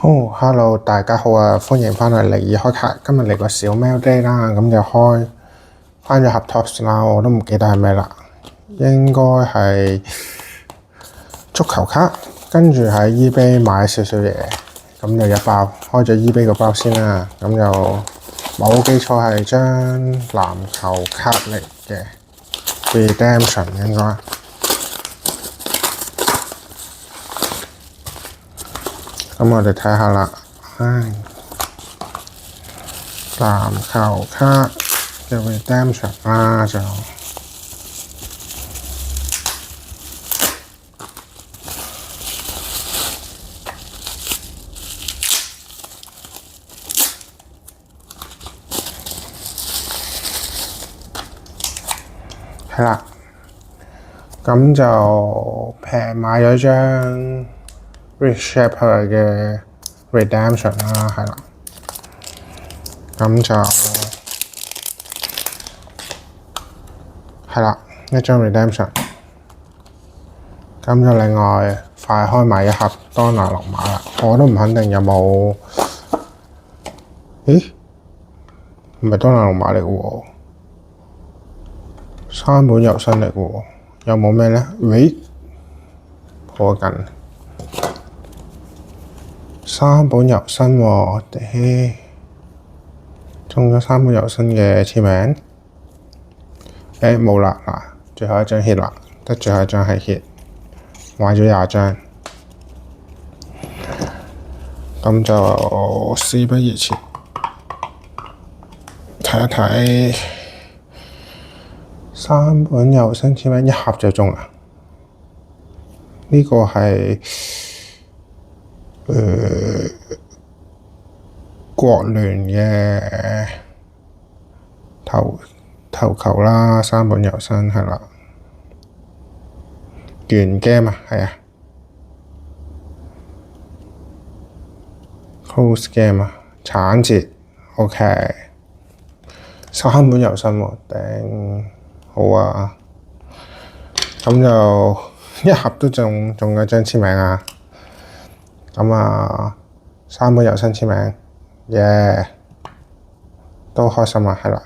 Hello，大家好啊！歡迎翻嚟離異開卡。今日嚟個小喵 day 啦，咁就開翻咗盒 Tops 啦，我都唔記得係咩啦，應該係足球卡。跟住喺 eBay 買少少嘢，咁就一包，開咗 eBay 個包先啦。咁就冇記錯係張籃球卡嚟嘅 Redemption 應該。咁我哋睇下啦，籃球卡嘅 Redemption 啦就係啦，咁就平買咗張 Rich Shepherd 嘅 Redemption 啦，係啦，咁就係啦，一張 Redemption， 咁就另外快開埋一盒多拿龍馬啦，我都唔肯定有冇，咦？唔係多拿龍馬嚟嘅喎，山本由伸嚟嘅喎，有冇咩咧？喂，好近。山本由伸喎，中咗山本由伸嘅簽名。冇啦嗱，最後一張 hit 啦，得最後一張係 hit， 買咗20張。咁就事不宜遲，睇一睇山本由伸簽名一盒就中啦。呢個係國聯嘅頭球啦，山本由伸係啦，原 game 啊，係啊 ，close game 啊，橙節 ，OK， 山本由伸喎，頂好啊，咁就一盒都中咗張簽名啊！咁啊，山本由伸簽名，都開心啊，係啦。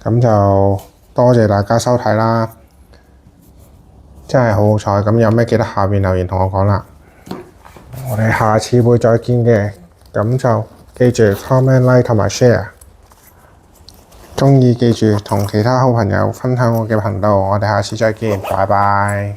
咁就多謝大家收睇啦，真係好好彩。咁有咩記得下邊留言同我講啦。我哋下次會再見嘅，咁就記住 comment、like 同埋 share。鍾意記住同其他好朋友分享我嘅頻道。我哋下次再見，拜拜。